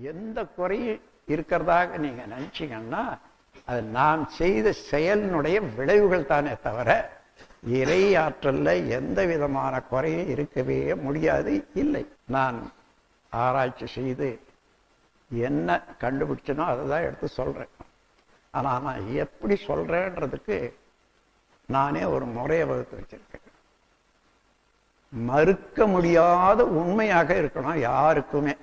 எந்த குறையும் இருக்கிறதாக நீங்க நினைச்சீங்கன்னா அது நாம் செய்த செயலினுடைய விளைவுகள் தானே தவிர இறை ஆற்றல்ல எந்த விதமான குறையும் இருக்கவே முடியாது. இல்லை, நான் ஆராய்ச்சி செய்து என்ன கண்டுபிடிச்சனோ அதை தான் எடுத்து சொல்றேன். ஆனா நான் எப்படி சொல்றேன்றதுக்கு நானே ஒரு முறையை வகுத்து வச்சிருக்கேன். மறுக்க முடியாத உண்மையாக இருக்கணும் யாருக்குமே.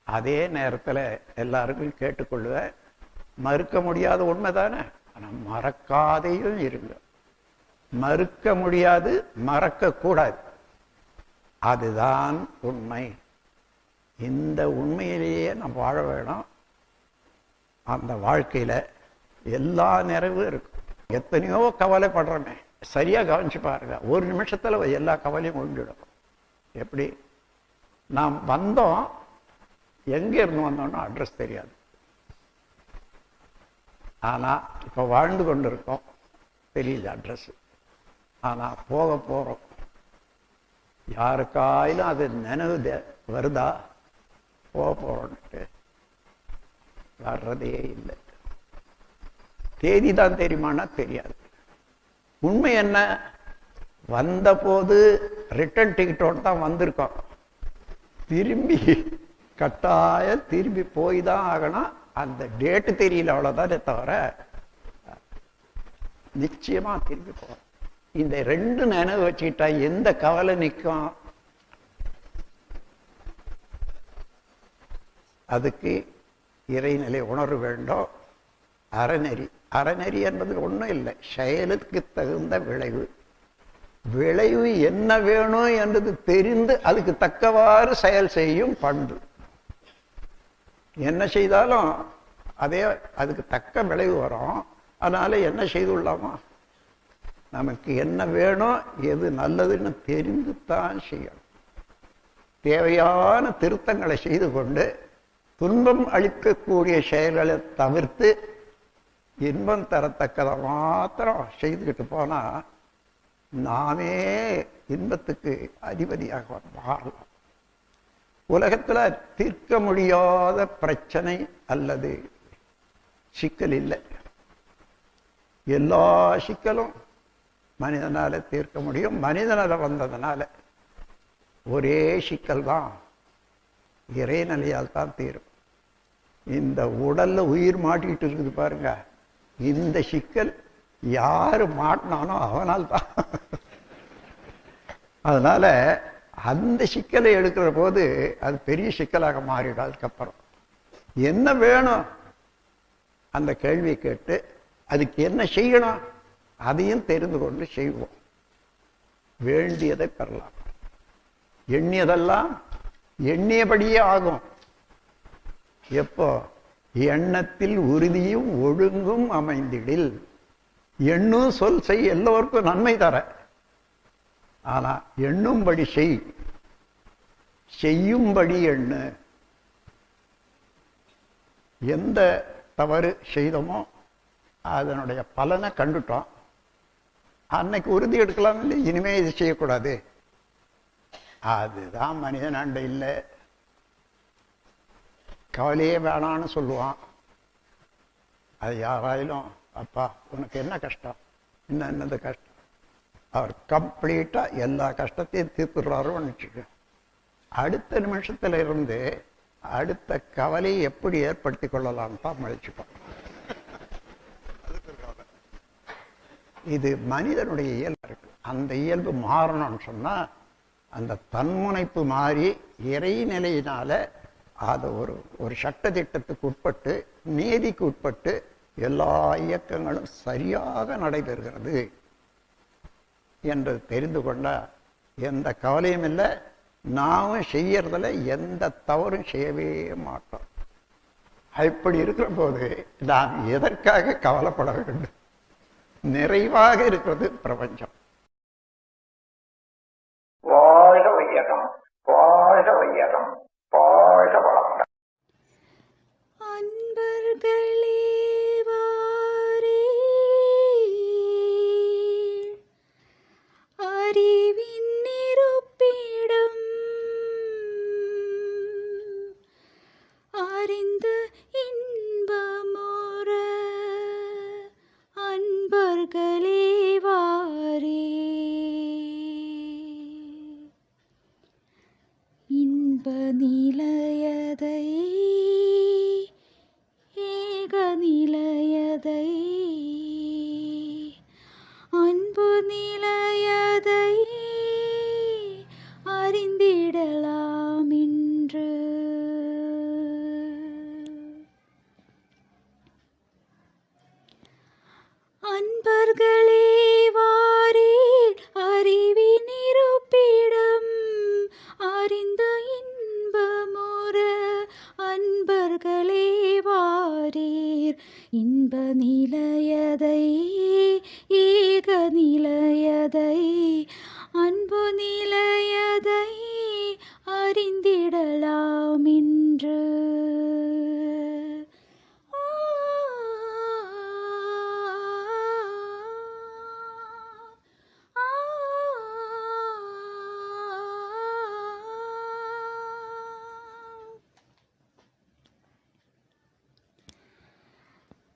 அதே நேரத்தில் எல்லாருக்கும் கேட்டுக்கொள்வேன், மறுக்க முடியாத உண்மை தானே, ஆனால் மறக்காதையும் இருங்க. மறுக்க முடியாது, மறக்க கூடாது. அதுதான் உண்மை. இந்த உண்மையிலேயே நாம் வாழ வேணும். அந்த வாழ்க்கையில எல்லா நிறைவும் இருக்கும். எத்தனையோ கவலைப்படுறோமே, சரியா கவனிச்சு பாருங்க, ஒரு நிமிஷத்துல எல்லா கவலையும் ஒழிஞ்சிடும். எப்படி நாம் வந்தோம், எங்க இருந்து வந்தோம்னா அட்ரஸ் தெரியாது. ஆனா இப்ப வாழ்ந்து கொண்டு இருக்கோம், தெரியல அட்ரஸ். ஆனா போக போறோம். யாருக்காயிலும் அது நினைவு வருதா போக போறோம்ட்டு? வர்றதே இல்லை. தேதி தான் தெரியுமானா தெரியாது. உண்மை என்ன, வந்த போது ரிட்டர்ன் டிக்கெட்டோட தான் வந்திருக்கோம். திரும்பி கட்டாயம் திரும்பி போய் தான் ஆகணும். அந்த டேட்டு தெரியல, அவ்வளவுதானே தவிர நிச்சயமா திரும்பி போறோம். இந்த ரெண்டு நினைவு வச்சுக்கிட்டா எந்த கவலை நிற்கும்? அதுக்கு இறைநிலை உணர்வு வேண்டும். அறநெறி, அறநெறி என்பது ஒன்றும் இல்லை, செயலுக்கு தகுந்த விளைவு. விளைவு என்ன வேணும் என்றது தெரிந்து அதுக்கு தக்கவாறு செயல் செய்யும் பண்பு. என்ன செய்தாலும் அதே அதுக்கு தக்க விளைவு வரும். அதனால என்ன செய்து கொள்ளலாமா? நமக்கு என்ன வேணும், எது நல்லதுன்னு தெரிந்து தான் செய்யணும். தேவையான திருத்தங்களை செய்து கொண்டு துன்பம் அளிக்கக்கூடிய செயல்களை தவிர்த்து இன்பம் தரத்தக்கதை மாத்திரம் செய்துக்கிட்டு போனா நாமே இன்பத்துக்கு அதிபதியாக மாறலாம். உலகத்துல தீர்க்க முடியாத பிரச்சனை அல்லது சிக்கல் இல்லை. எல்லா சிக்கலும் மனிதனால தீர்க்க முடியும். மனிதனால வந்ததுனால ஒரே சிக்கல் தான், இறைநிலையால் தான் தீரும். இந்த உடல்ல உயிர் மாட்டிக்கிட்டு இருக்குது பாருங்க, இந்த சிக்கல் யாரு மாட்டினானோ அவனால் தான். அதனால அந்த சிக்கலை எடுக்கிற போது அது பெரிய சிக்கலாக மாறிடும். அதுக்கப்புறம் என்ன வேணும் அந்த கேள்வியை கேட்டு அதுக்கு என்ன செய்யணும் அதையும் தெரிந்து கொண்டு செய்வோம். வேண்டியதை பெறலாம். எண்ணியதெல்லாம் எண்ணியபடியே ஆகும். எப்போ? எண்ணத்தில் உறுதியும் ஒழுங்கும் அமைந்திடில். எண்ணும் சொல் செய் எல்லோருக்கும் நன்மை தர. ஆனா எண்ணும்படி செய், செய்யும்படி எண்ணு. எந்த தவறு செய்தோமோ அதனுடைய பலனை கண்டுட்டோம், அன்னைக்கு உறுதி எடுக்கலாம் இல்லை, இனிமே இது செய்யக்கூடாது. அதுதான் மனிதன் ஆண்ட இல்லை. கவலையே வேணான்னு சொல்லுவான். அது யாராயிலும், அப்பா உனக்கு என்ன கஷ்டம், என்னது கஷ்டம், அவர் கம்ப்ளீட்டா எல்லா கஷ்டத்தையும் தீர்த்துடுறாருன்னு வச்சுக்க. அடுத்த நிமிஷத்துல இருந்து அடுத்த கவலையை எப்படி ஏற்படுத்தி கொள்ளலாம் தான் முயற்சிப்போம். இது மனிதனுடைய இயல்பு இருக்கு. அந்த இயல்பு மாறணும்னு சொன்னா அந்த தன்முனைப்பு மாறி இறைநிலையினால அது ஒரு சட்ட திட்டத்துக்கு உட்பட்டு, நீதிக்கு உட்பட்டு எல்லா இயக்கங்களும் சரியாக நடைபெறுகிறது என்று தெரிந்து கொண்டா எந்த கவலையும் இல்லை. நாமும் செய்யறதுல எந்த தவறும் செய்யவே மாட்டோம். அப்படி இருக்கிற போது நாம் எதற்காக கவலைப்பட வேண்டும்? நிறைவாக இருக்கிறது பிரபஞ்சம். வாழ்க வையகம், வாழ்க வையகம், வாழ்க வளமுடன். அன்பர்களே வாரே, அறிவின் இருப்பிடம் இன்ப நிலையதை ஏக நிலையதை அன்பு நிலையதை அறிந்திடலாம் இன்று. அன்பர்களே வாரீர் அறிவின் இருப்பிடம் அறிந்த இன்பமுற. அன்பர்களே வாரீர் இன்ப நிலையதை ஏக நிலையதை அன்பு நிலையதை அறிந்திடலாம் இன்று.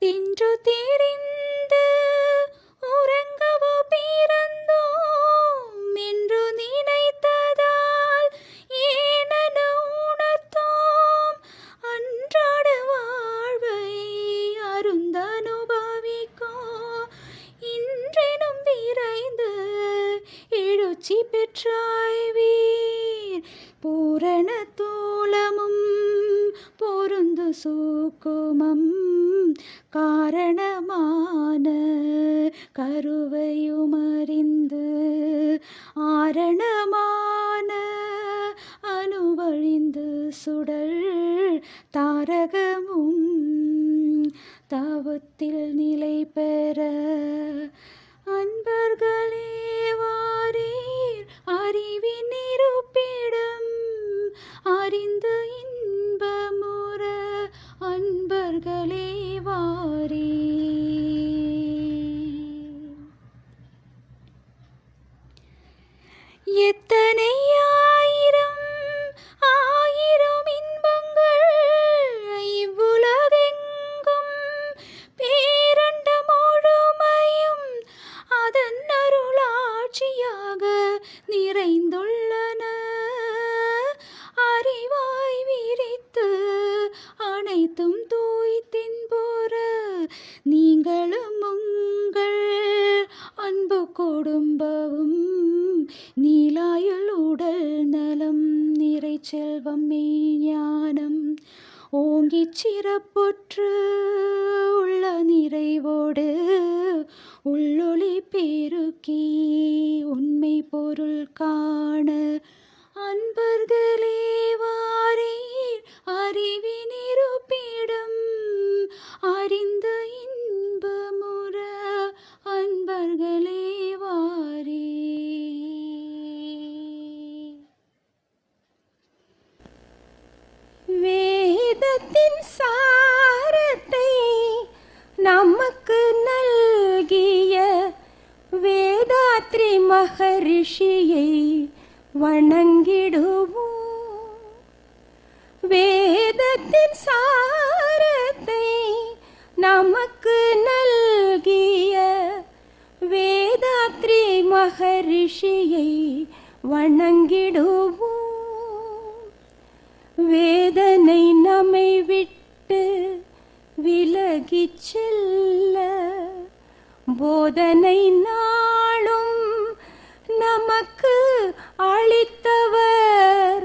தின்று தெரிந்து உறங்கவோ பிறந்தோம் என்று நினைத்ததால் ஏனென உணர்த்தோம். அன்றாட வாழ்வை அருந்தனுபவிக்கோ இன்றெனும் விரைந்து எழுச்சி பெற்றாய்வீர். பூரண தூலமும் பொருந்து சூக்குமம் காரணமான கருவையுமறிந்து ஆரணமான அணுவழிந்து சுடல் தாரகமும் தவத்தில் நிலை பெற. அன்பர்களே வாரீர் அறிவின் இருப்பிடம் அறிந்து இன்பமுற. அன்பர்களே வாரீர். எத்தனை ஆயிரம் ஆயிரம் இன்பங்கள் இவ்வுலகெங்கும் பேரண்ட முழுமையும் அதன் அருளாட்சியாக நிறைந்துள்ளன. அறிவாய் விரித்து அனைத்தும் தூய்த்தின் போற நீங்களும் உங்கள் அன்பு கொடும்பவும் நீலாயுள் உடல் நலம் நிறை செல்வம் மெய்ஞானம் ஓங்கிச் சிறப்புற்று உள்ள நிறைவோடு உள்ளொளி பெருக்கி உண்மை பொருள் காண. அன்பர்களே வாரீர் அறிவின் இருப்பிடம் அறிந்த இன்பமுற. அன்பர்களே வாரீர். வேதத்தின் சாரத்தை நமக்கு நல்கிய வேதாத்ரி மகரிஷியை வணங்கிடுவோம். வேதத்தின் சாரத்தை நமக்கு நல்கிய வேதாத்ரி மகரிஷியை வணங்கிடுவோம். வேதனை நம்மை விட்டு விலகிச் செல்ல போதனை நாளும் நமக்கு அளித்தவர்.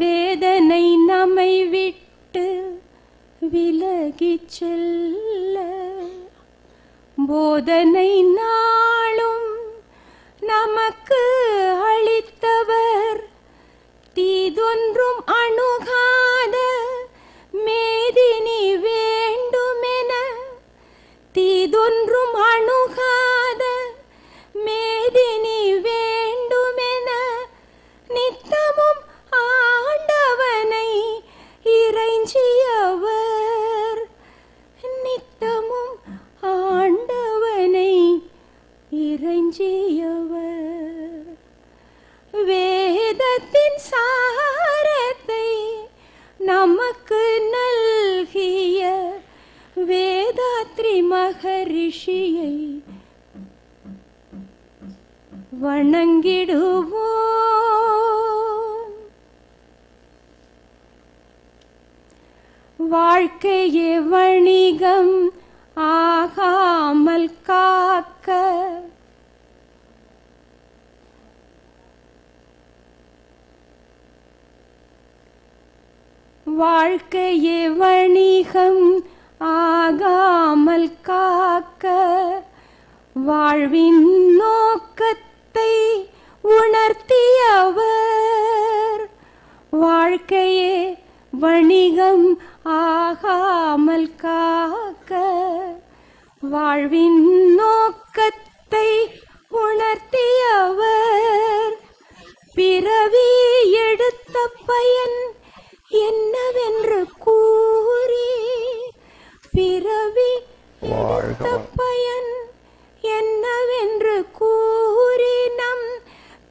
வேதனை நம்மை விட்டு விலகிச் செல்ல போதனை நாளும் நமக்கு அளித்தவர். தீதொன்றும் அணுகாத மேதினி வேண்டுமென தீதொன்றும் அணுகாத மேதினி வேண்டுமென நித்தமும் ஆண்டவனை இறைஞ்சியவர். நித்தமும் ஆண்டவனை இறைஞ்சியவர். வேதத்தின் சாரத்தை நமக்கு நல்கிய வேதாத்ரி மகரிஷியை வணங்கிடுவோம். வாழ்க்கையே வணிகம் ஆகாமல் காக்க வாழ்க்கையே வணிகம் ஆகாமல் காக்க வாழ்வின் நோக்கத்தை உணர்த்தியவர் வாழ்க்கையே வணிகம் ஆகாமல் காக்க வாழ்வின் நோக்கத்தை உணர்த்தியவர் பிறவி எடுத்த பயன் என்னவென்று கூறி பிறவி எடுத்த பயன் என்னவென்று கூறி நம்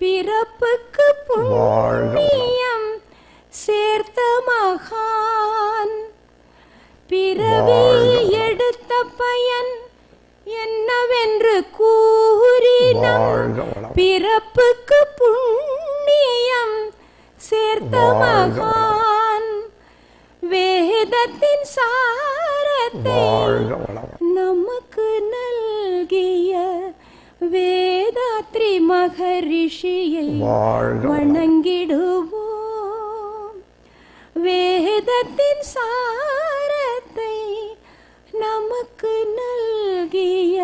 பிறப்புக்கு புண்ணியம் சேர்த்த மகான் பிறவி எடுத்த பயன் என்னவென்று கூறி நம் பிறப்புக்கு புண்ணியம் சேர்த்த மகான் வேதத்தின் சாரத்தை நமக்கு நல்கிய வேதாத்ரி மகரிஷியை வணங்கிடுவோம் வேதத்தின் சாரத்தை நமக்கு நல்கிய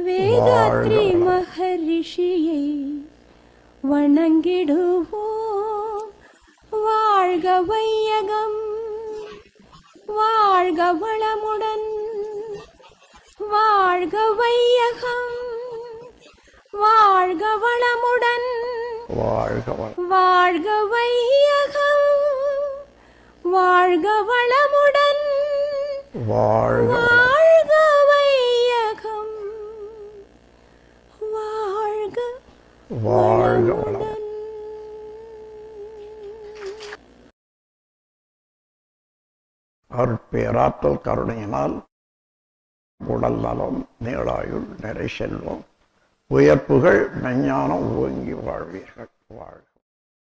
வேதாத்ரி மகரிஷியை வணங்கிடுவோம் வாழ்க வையகம் வாழ்க வளமுடன் வாழ்க வையகம் வாழ்க வளமுடன் வாழ்க வையகம் வாழ்க வளமுடன் வாழ்க வையகம் வாழ்க வளமுடன். அருட்பேராற்றல் கருணையினால் உடல் நலம் நீளாயுள் நிறை செல்வம் உயர்ப்புகள் மெஞ்ஞானம் ஓங்கி வாழ்வீர்கள் வாழ்க.